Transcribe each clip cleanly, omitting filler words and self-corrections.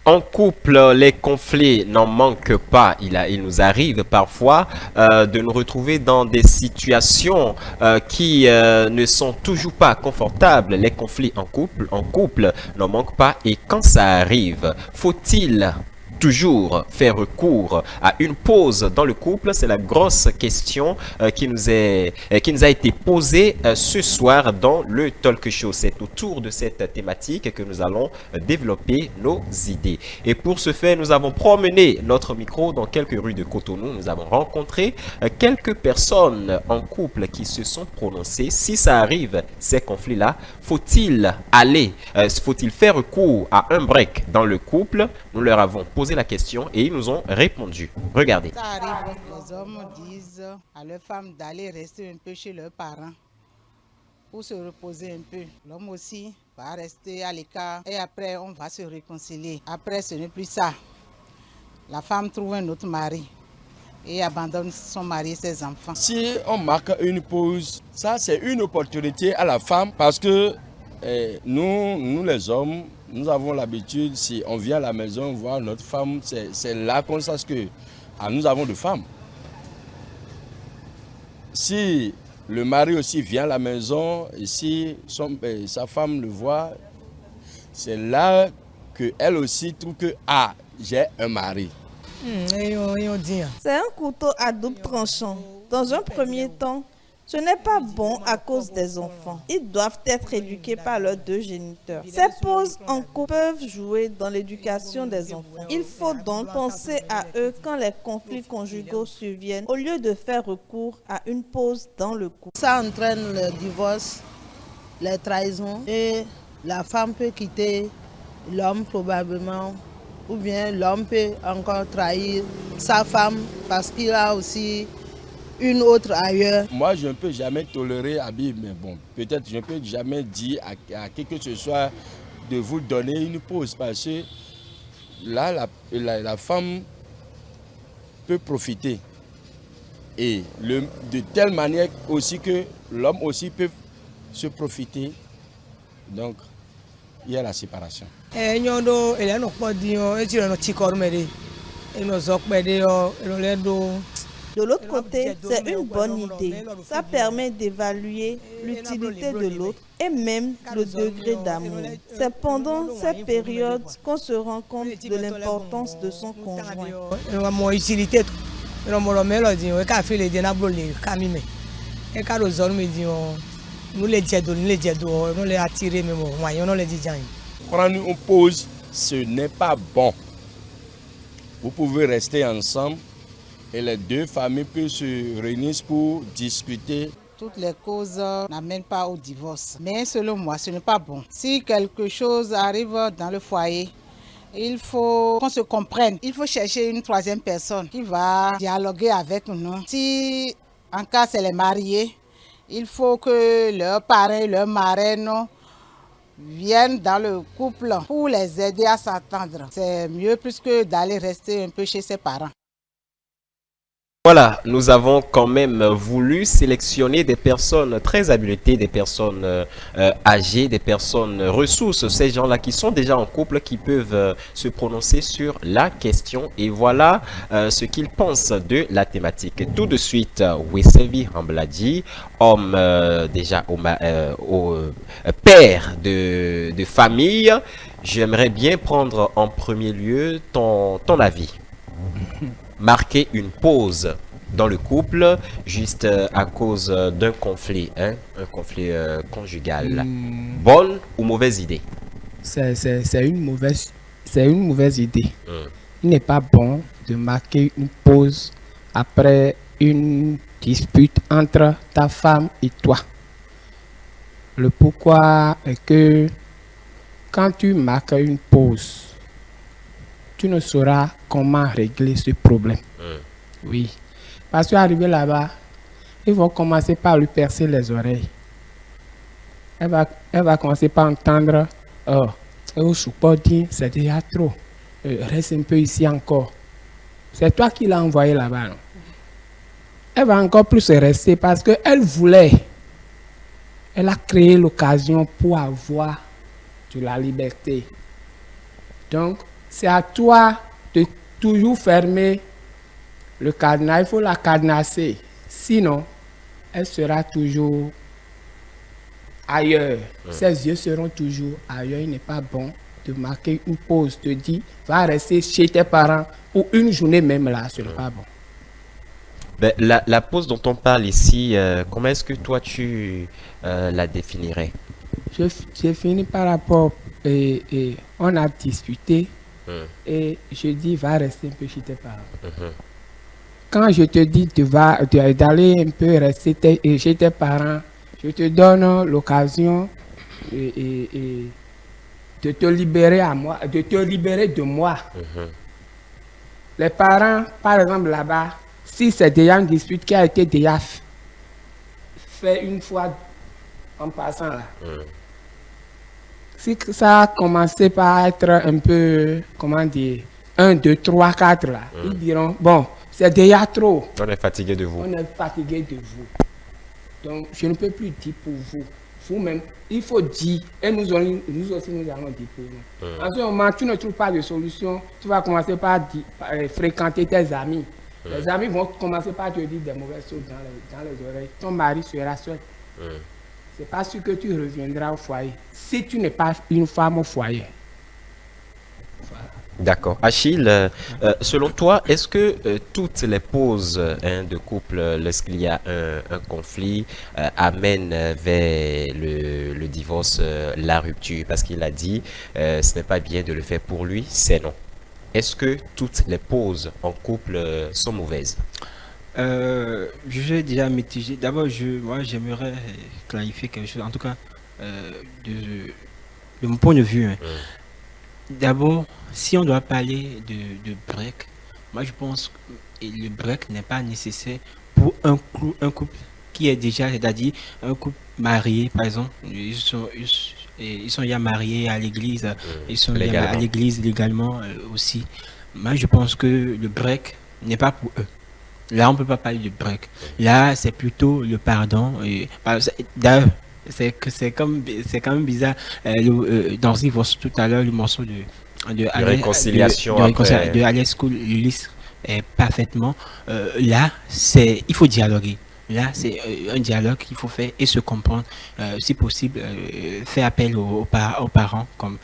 En couple, les conflits n'en manquent pas. Il nous arrive parfois de nous retrouver dans des situations qui ne sont toujours pas confortables. Les conflits en couple n'en manquent pas. Et quand ça arrive, faut-il toujours faire recours à une pause dans le couple? C'est la grosse question qui nous a été posée ce soir dans le talk show. C'est autour de cette thématique que nous allons développer nos idées. Et pour ce faire, nous avons promené notre micro dans quelques rues de Cotonou. Nous avons rencontré quelques personnes en couple qui se sont prononcées. Si ça arrive, ces conflits-là, faut-il faire recours à un break dans le couple? Nous leur avons posé la question et ils nous ont répondu. Regardez. Ça arrive, les hommes disent à leurs femmes d'aller rester un peu chez leurs parents pour se reposer un peu. L'homme aussi va rester à l'écart et après on va se réconcilier. Après ce n'est plus ça. La femme trouve un autre mari et abandonne son mari et ses enfants. Si on marque une pause, ça c'est une opportunité à la femme parce que nous les hommes, nous avons l'habitude, si on vient à la maison voir notre femme, c'est là qu'on sache que nous avons de femmes. Si le mari aussi vient à la maison et si sa femme le voit, c'est là qu'elle aussi trouve que j'ai un mari. C'est un couteau à double tranchant. Dans un premier temps, ce n'est pas bon à cause des enfants. Ils doivent être éduqués par leurs deux géniteurs. Ces pauses en couple peuvent jouer dans l'éducation des enfants. Il faut donc penser à eux quand les conflits conjugaux surviennent au lieu de faire recours à une pause dans le couple. Ça entraîne le divorce, les trahisons et la femme peut quitter l'homme probablement. Ou bien l'homme peut encore trahir sa femme parce qu'il a aussi une autre ailleurs. Moi, je ne peux jamais tolérer Habib, mais bon, peut-être je ne peux jamais dire à qui que ce soit de vous donner une pause parce que là, la femme peut profiter. Et de telle manière aussi que l'homme aussi peut se profiter. Donc, il y a la séparation. De l'autre côté, c'est une bonne idée. Ça permet d'évaluer l'utilité de l'autre et même le degré d'amour. C'est pendant ces périodes qu'on se rend compte de l'importance de son conjoint. Prendre une pause, ce n'est pas bon. Vous pouvez rester ensemble et les deux familles peuvent se réunir pour discuter. Toutes les causes n'amènent pas au divorce. Mais selon moi, ce n'est pas bon. Si quelque chose arrive dans le foyer, il faut qu'on se comprenne. Il faut chercher une troisième personne qui va dialoguer avec nous. Si en cas c'est les mariés, il faut que leurs parents, leurs marraines viennent dans le couple pour les aider à s'entendre. C'est mieux plus que d'aller rester un peu chez ses parents. Voilà, nous avons quand même voulu sélectionner des personnes très habilitées, des personnes âgées, des personnes ressources, ces gens-là qui sont déjà en couple, qui peuvent se prononcer sur la question. Et voilà ce qu'ils pensent de la thématique. Tout de suite, Wesevi Hambladi, homme déjà au père de famille, j'aimerais bien prendre en premier lieu ton avis. Marquer une pause dans le couple juste à cause d'un conflit, un conflit conjugal. Bonne ou mauvaise idée? C'est une mauvaise idée. Il n'est pas bon de marquer une pause après une dispute entre ta femme et toi. Le pourquoi est que quand tu marques une pause, tu ne sauras comment régler ce problème. Oui. Parce qu'arrivé là-bas, ils vont commencer par lui percer les oreilles. Elle va commencer par entendre au choupodi, c'est déjà trop. Reste un peu ici encore. C'est toi qui l'as envoyé là-bas. Non? Elle va encore plus rester parce qu'elle voulait. Elle a créé l'occasion pour avoir de la liberté. Donc, c'est à toi de toujours fermer le cadenas. Il faut la cadenasser. Sinon, elle sera toujours ailleurs. Ses yeux seront toujours ailleurs. Il n'est pas bon de marquer une pause, de dire, va rester chez tes parents pour une journée même là, ce n'est pas bon. Ben, la pause dont on parle ici, comment est-ce que toi tu la définirais? J'ai fini par rapport et on a discuté et je dis, va rester un peu chez tes parents. Quand je te dis d'aller un peu rester chez tes parents, je te donne l'occasion et de te libérer de moi. Les parents, par exemple là-bas, si c'est déjà une dispute qui a été déjà fait une fois en passant là, si ça a commencé par être un peu, comment dire, 1, 2, 3, 4 là, ils diront, bon, c'est déjà trop. On est fatigué de vous. On est fatigué de vous. Donc, je ne peux plus dire pour vous. Vous-même, il faut dire, et nous aussi, nous allons dire pour nous. En ce moment, tu ne trouves pas de solution, tu vas commencer par fréquenter tes amis. Les amis vont commencer par te dire des mauvaises choses dans les oreilles. Ton mari sera seul. C'est pas sûr que tu reviendras au foyer. Si tu n'es pas une femme au foyer. Voilà. D'accord. Achille, selon toi, est-ce que toutes les pauses de couple, lorsqu'il y a un conflit, amènent vers le divorce, la rupture? Parce qu'il a dit, ce n'est pas bien de le faire pour lui, c'est non. Est-ce que toutes les pauses en couple sont mauvaises? Je suis déjà mitigé. D'abord, moi, j'aimerais clarifier quelque chose, en tout cas, de mon point de vue. Hein. D'abord, si on doit parler de break, moi je pense que le break n'est pas nécessaire pour un couple qui est déjà, c'est-à-dire un couple marié, par exemple. Ils sont déjà mariés à l'église, ils sont déjà à l'église légalement aussi. Moi je pense que le break n'est pas pour eux. Là, on ne peut pas parler de break. Là, c'est plutôt le pardon. D'ailleurs, c'est quand même bizarre. Dans ce divorce tout à l'heure, le morceau de réconciliation de Alex Cool l'illustre parfaitement. Là, il faut dialoguer. Là, c'est un dialogue qu'il faut faire et se comprendre. Si possible, faire appel aux parents, comme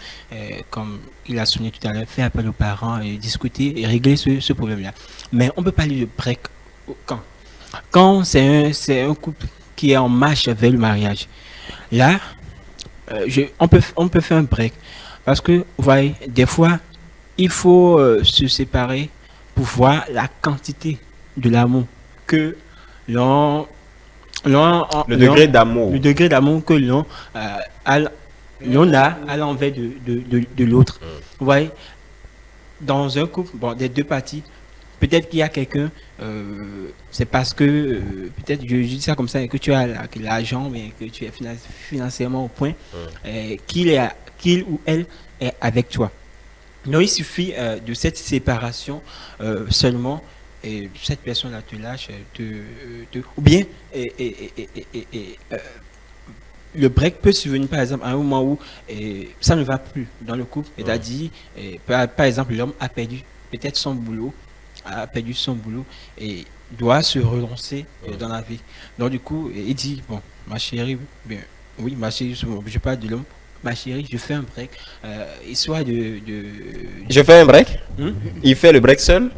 il a souligné tout à l'heure, faire appel aux parents, discuter et régler ce problème-là. Mais on peut parler de break quand c'est un couple qui est en marche vers le mariage. Là, on peut faire un break. Parce que, vous voyez, des fois, il faut se séparer pour voir la quantité de l'amour que le degré d'amour que l'on a à l'envers de l'autre. Vous voyez, dans un couple, bon, des deux parties, peut-être qu'il y a quelqu'un, c'est parce que, peut-être, je dis ça comme ça, que tu as l'argent, mais que tu es financièrement au point, qu'il ou elle est avec toi. Donc, il suffit de cette séparation seulement, et cette personne-là te lâche, ou bien le break peut survenir par exemple à un moment où ça ne va plus dans le couple, c'est-à-dire par exemple l'homme a perdu peut-être son boulot, et doit se relancer dans la vie. Donc du coup, il dit, bon, ma chérie, bien, oui, ma chérie, je parle de l'homme, ma chérie, je fais un break, histoire Je fais un break? Il fait le break seul?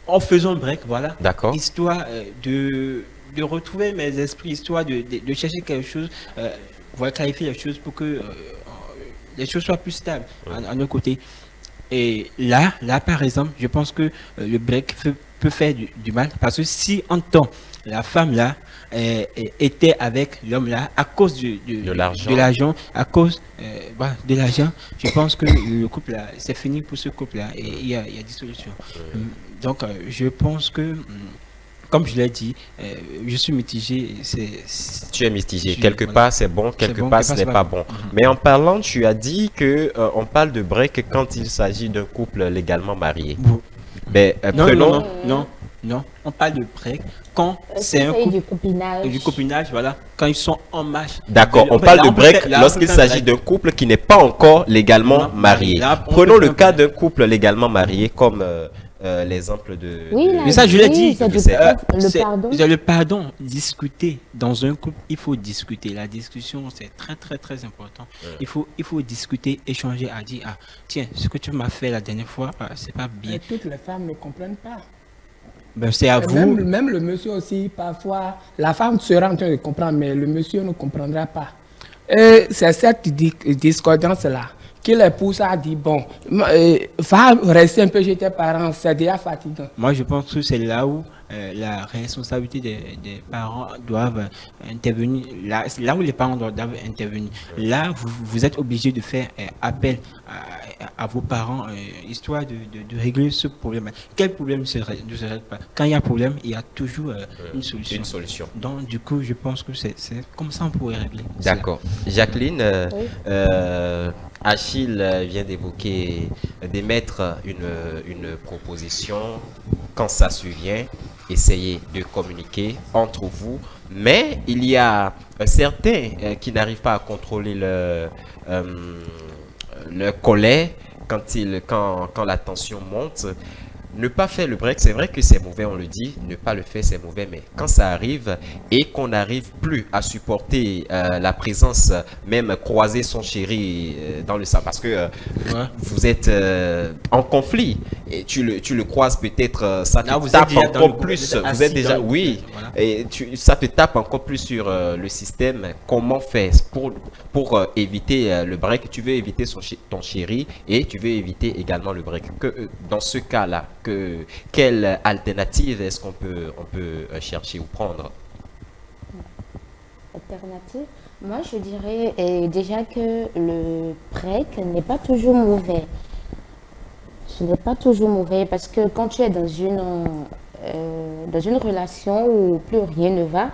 En faisant un break, voilà. D'accord. Histoire de retrouver mes esprits, histoire de chercher quelque chose, voilà, clarifier les choses pour que les choses soient plus stables à nos côtés. Et là, par exemple, je pense que le break peut faire du mal, parce que si en temps la femme là était avec l'homme là à cause de l'argent, à cause de l'argent, je pense que le couple là, c'est fini pour ce couple là, et il y a dissolution. Donc je pense que, comme je l'ai dit, je suis mitigé. Tu es mitigé. Quelque part c'est bon, quelque part ce n'est pas bon. Mais en parlant, tu as dit que on parle de break quand il s'agit d'un couple légalement marié. Non. Non, on parle de break quand c'est un C'est couple. du copinage. Du copinage, voilà, quand ils sont en marche. D'accord, on Là, parle de peut break faire- là, on lorsqu'il peut faire s'agit break. d'un couple qui n'est pas encore légalement Non, marié. là, on Prenons peut le faire cas break. d'un couple légalement marié comme l'exemple de... Oui, de- là, Mais ça, je l'ai oui, dit. c'est du- C'est- le pardon. Le pardon, discuter. Dans un couple, il faut discuter. La discussion, c'est très, très, très important. Il faut discuter, échanger, à dire, ah, tiens, ce que tu m'as fait la dernière fois, c'est pas bien. Et toutes les femmes ne comprennent pas. Ben, c'est à Et vous. même le monsieur aussi, parfois, la femme sera en train de comprendre, mais le monsieur ne comprendra pas. Et c'est cette discordance-là qui les pousse à dire, bon, va rester un peu chez tes parents, c'est déjà fatigant. Moi, je pense que c'est là où la responsabilité des parents doivent intervenir. Là où les parents doivent intervenir. Là, vous êtes obligé de faire appel à vos parents, histoire de régler ce problème. Quel problème ne se règle pas? Quand il y a problème, il y a toujours une solution. Une solution. Donc, du coup, je pense que c'est comme ça on pourrait régler. D'accord. Jacqueline, Oui. Achille vient d'émettre une proposition. Quand ça survient, essayez de communiquer entre vous. Mais il y a certains qui n'arrivent pas à contrôler le collet quand la tension monte. Ne pas faire le break, c'est vrai que c'est mauvais, on le dit. Ne pas le faire, c'est mauvais. Mais quand ça arrive et qu'on n'arrive plus à supporter la présence, même croiser son chéri dans le salon, parce que vous êtes en conflit et tu le croises peut-être, ça te Là, vous êtes tape déjà dans encore le- plus. vous êtes Vous êtes assis déjà, dans le- oui, voilà. et ça te tape encore plus sur le système. Comment faire pour éviter le break? Tu veux éviter ton chéri et tu veux éviter également le break. Dans ce cas-là, quelle alternative est-ce qu'on peut chercher ou prendre? Alternative. Moi, je dirais déjà que le break n'est pas toujours mauvais. Ce n'est pas toujours mauvais parce que quand tu es dans une relation où plus rien ne va,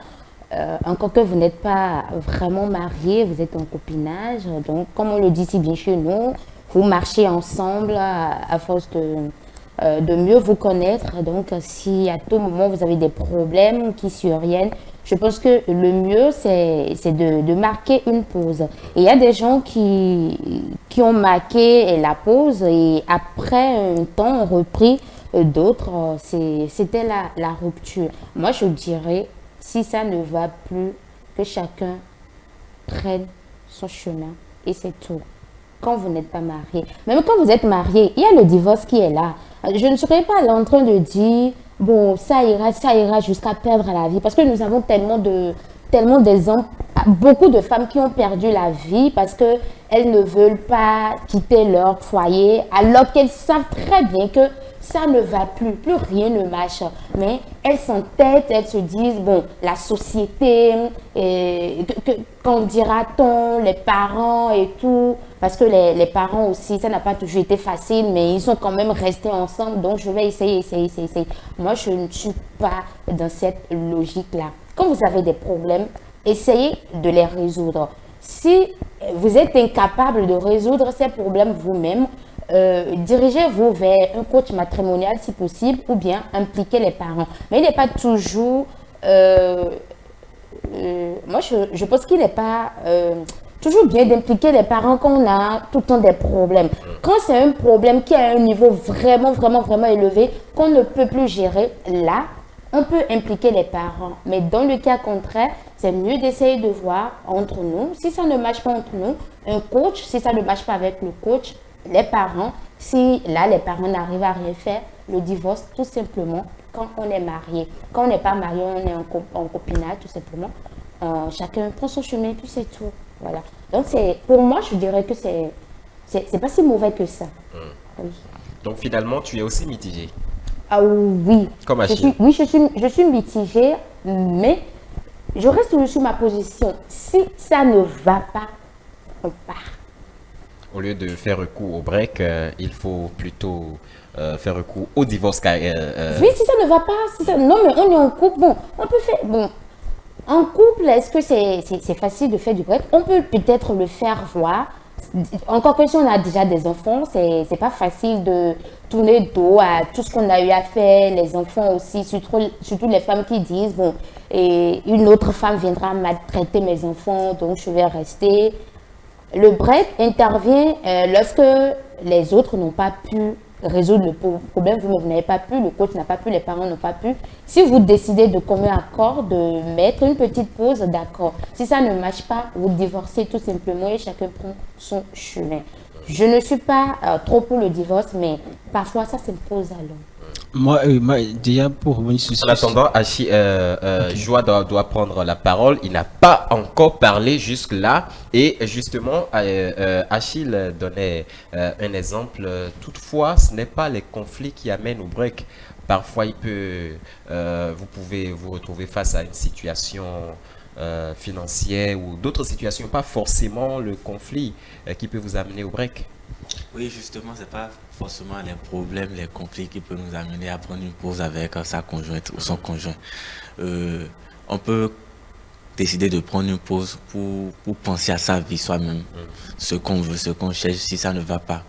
encore que vous n'êtes pas vraiment marié, vous êtes en copinage, donc comme on le dit si bien chez nous, vous marchez ensemble à force de mieux vous connaître. Donc, si à tout moment vous avez des problèmes qui surviennent, je pense que le mieux, c'est de marquer une pause. Et il y a des gens qui ont marqué la pause et après un temps ont repris. D'autres, c'était la rupture. Moi, je dirais, si ça ne va plus, que chacun prenne son chemin et c'est tout. Quand vous n'êtes pas marié. Même quand vous êtes marié, il y a le divorce qui est là. Je ne serais pas là en train de dire, bon, ça ira jusqu'à perdre la vie. Parce que nous avons tellement d'exemples, beaucoup de femmes qui ont perdu la vie parce qu'elles ne veulent pas quitter leur foyer, alors qu'elles savent très bien que ça ne va plus rien ne marche. Mais elles s'entêtent, elles se disent, bon, la société, qu'en dira-t-on, les parents et tout. Parce que les parents aussi, ça n'a pas toujours été facile, mais ils sont quand même restés ensemble. Donc, je vais essayer. Moi, je ne suis pas dans cette logique-là. Quand vous avez des problèmes, essayez de les résoudre. Si vous êtes incapable de résoudre ces problèmes vous-même, dirigez-vous vers un coach matrimonial si possible ou bien impliquez les parents. Mais il n'est pas toujours... moi, je pense qu'il n'est pas... toujours bien d'impliquer les parents quand on a tout le temps des problèmes. Quand c'est un problème qui est à un niveau vraiment élevé, qu'on ne peut plus gérer, là, on peut impliquer les parents. Mais dans le cas contraire, c'est mieux d'essayer de voir entre nous. Si ça ne marche pas entre nous, un coach, si ça ne marche pas avec le coach, les parents, si là, les parents n'arrivent à rien faire, le divorce, tout simplement, quand on est marié. Quand on n'est pas marié, on est en copinage, tout simplement. Chacun prend son chemin, puis c'est tout. Voilà. Donc, pour moi, je dirais que c'est pas si mauvais que ça. Oui. Donc finalement, tu es aussi mitigé. Ah oui. Comme je Achille. suis mitigée, mais je reste sur ma position. Si ça ne va pas, on part. Au lieu de faire recours au break, il faut plutôt faire recours au divorce. Oui, si ça ne va pas, non, mais on est en couple, bon, on peut faire, bon, en couple, est-ce que c'est facile de faire du break? On peut peut-être le faire voir encore que si on a déjà des enfants, c'est pas facile de tourner le dos à tout ce qu'on a eu à faire, les enfants aussi, surtout les femmes qui disent, bon, et une autre femme viendra maltraiter mes enfants, donc je vais rester. Le break intervient lorsque les autres n'ont pas pu résoudre le problème, vous n'avez pas pu, le coach n'a pas pu, les parents n'ont pas pu. Si vous décidez de commun accord, de mettre une petite pause, d'accord. Si ça ne marche pas, vous divorcez tout simplement et chacun prend son chemin. Je ne suis pas trop pour le divorce, mais parfois ça s'impose à l'homme. Moi, déjà, pour revenir sur En attendant, Joa doit prendre la parole. Il n'a pas encore parlé jusque-là. Et justement, Achille donnait un exemple. Toutefois, ce n'est pas les conflits qui amènent au break. Parfois, vous pouvez vous retrouver face à une situation financière ou d'autres situations, pas forcément le conflit qui peut vous amener au break. Oui, justement, c'est pas forcément les problèmes, les conflits qui peuvent nous amener à prendre une pause avec sa conjointe ou son conjoint. On peut décider de prendre une pause pour penser à sa vie soi-même, ce qu'on veut, ce qu'on cherche, si ça ne va pas.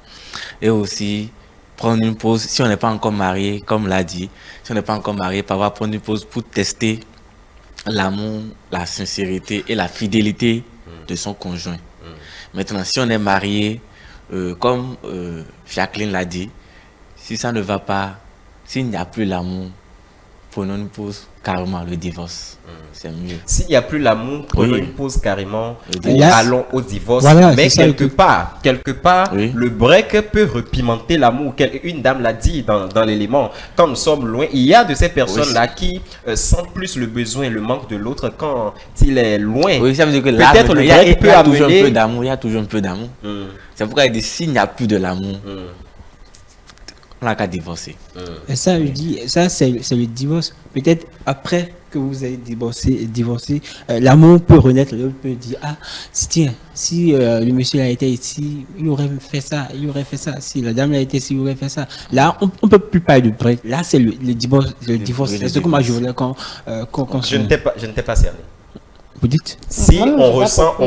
Et aussi, prendre une pause, si on n'est pas encore marié, comme l'a dit, si on n'est pas encore marié, parfois prendre une pause pour tester l'amour, la sincérité et la fidélité de son conjoint. Maintenant, si on est marié, comme Jacqueline l'a dit, si ça ne va pas, s'il n'y a plus l'amour, prenons une pause, carrément le divorce. C'est mieux. S'il n'y a plus l'amour, prenons une pause carrément, allons au divorce. Voilà, mais quelque part, oui, le break peut repimenter l'amour. Une dame l'a dit dans l'élément. Quand nous sommes loin, il y a de ces personnes-là qui sentent plus le besoin et le manque de l'autre quand il est loin. Oui, ça veut dire que là, peut-être le il y a toujours amener... un peu d'amour. Il y a toujours un peu d'amour. C'est pourquoi il dit s'il n'y a plus de l'amour, on n'a qu'à divorcer. Et ça, je dis, ça c'est le divorce. Peut-être après que vous avez divorcé, l'amour peut renaître. L'autre peut dire, ah, tiens, si le monsieur a été ici, il aurait fait ça, il aurait fait ça. Si la dame a été ici, il aurait fait ça. Là, on ne peut plus parler de break. Là, c'est le divorce. C'est ce que moi je voulais qu'on Je ne t'ai pas cerné. Vous dites? Si on ressent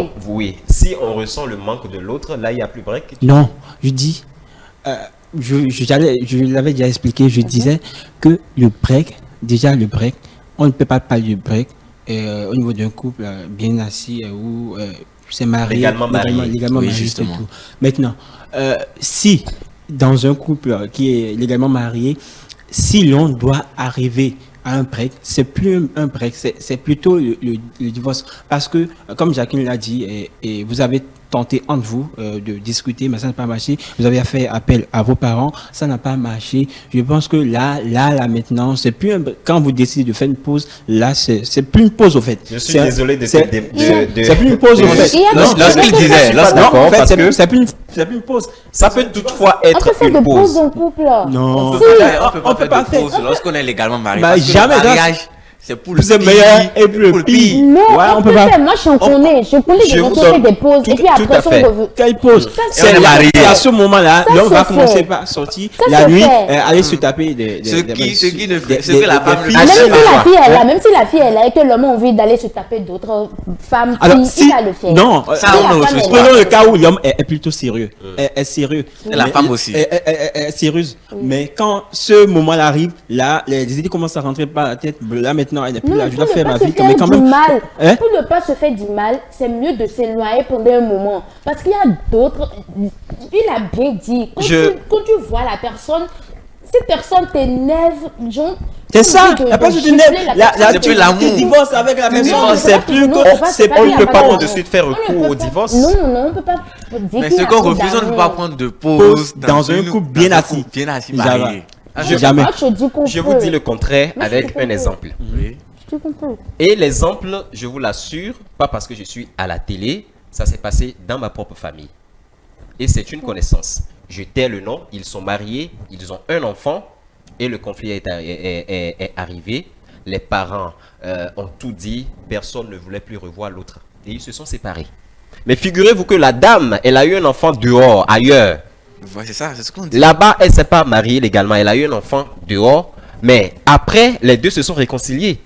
le manque de l'autre, là, il n'y a plus break. Non, je dis... je l'avais déjà expliqué, je disais que le break, on ne peut pas parler du break au niveau d'un couple bien assis où c'est marié, légalement marié, justement. tout. Maintenant, si dans un couple qui est légalement marié, si l'on doit arriver à un break, c'est plus un break, c'est plutôt le divorce. Parce que, comme Jacqueline l'a dit, et vous avez tenté entre vous de discuter, mais ça n'a pas marché. Vous avez fait appel à vos parents, ça n'a pas marché. Je pense que là maintenant, c'est plus quand vous décidez de faire une pause, là, c'est plus une pause au fait. Je suis désolé de c'est plus une pause au fait. Lorsqu'il disait, c'est plus une pause. Ça peut toutefois être une pause. En couple. Non, on peut pas faire de pause lorsqu'on est légalement marié. Bah, jamais. Le mariage, c'est pour le meilleur et pour le pire. Non, ouais, on peut faire. Moi, je connais des gens qui fait des pauses et puis après, sont revenus. Quelle pause? C'est à ce moment-là, l'homme va commencer par sortir la nuit, aller se taper des ce que la femme lui dit. Même si la fille est là et que l'homme a envie d'aller se taper d'autres femmes, il va le faire. Non, prenons le cas où l'homme est plutôt sérieux. Est sérieux. Et la femme aussi. Est sérieuse. Mais quand ce moment-là arrive, là, les idées commencent à rentrer par la tête. Là, maintenant, elle n'est plus là. Je dois faire ma vie. Mais quand même. Pour ne pas se faire du mal, c'est mieux de s'éloigner pendant un moment. Parce qu'il y a d'autres. Il a bien dit. Quand tu vois la personne, cette personne t'énerve, genre. C'est ça, la personne t'énerve. Tu divorces avec la personne. C'est plus que. On ne peut pas tout de suite faire recours au divorce. Non, on ne peut pas. Mais ce qu'on refuse, on ne peut pas prendre de pause dans un couple bien assis. Bien assis, marié. Jamais. Je vous dis le contraire avec un exemple. Oui. Et l'exemple, je vous l'assure, pas parce que je suis à la télé, ça s'est passé dans ma propre famille. Et c'est une connaissance. Je tais le nom, ils sont mariés, ils ont un enfant et le conflit est arrivé. Les parents ont tout dit, personne ne voulait plus revoir l'autre. Et ils se sont séparés. Mais figurez-vous que la dame, elle a eu un enfant dehors, ailleurs. Ouais, c'est ça, c'est ce qu'on dit. Là-bas, elle ne s'est pas mariée légalement, elle a eu un enfant dehors. Mais après, les deux se sont réconciliés.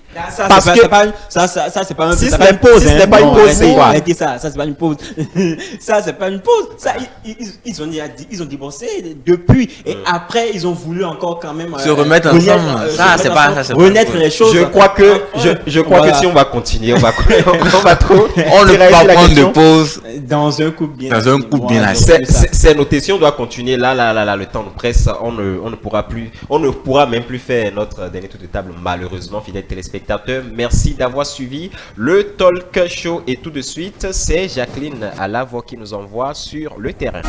Parce que ça c'est pas si c'est ce pas une pause. n'est pas une pause, c'est quoi? Arrêtez ça c'est pas une pause. Ça c'est pas une pause. Ça ils ont divorcé depuis et après ils ont voulu encore quand même se remettre ensemble. Ça c'est pas renaître les choses. Je crois que si on va continuer, on va trop. On ne peut pas prendre de pause dans un couple bien. Dans un couple bien assis. C'est noté. Si on doit continuer là, le temps nous presse. On ne pourra même plus faire notre dernier tour de table, malheureusement, fidèles téléspectateurs. Merci d'avoir suivi le Talk Show. Et tout de suite, c'est Jacqueline Alavo qui nous envoie sur le terrain.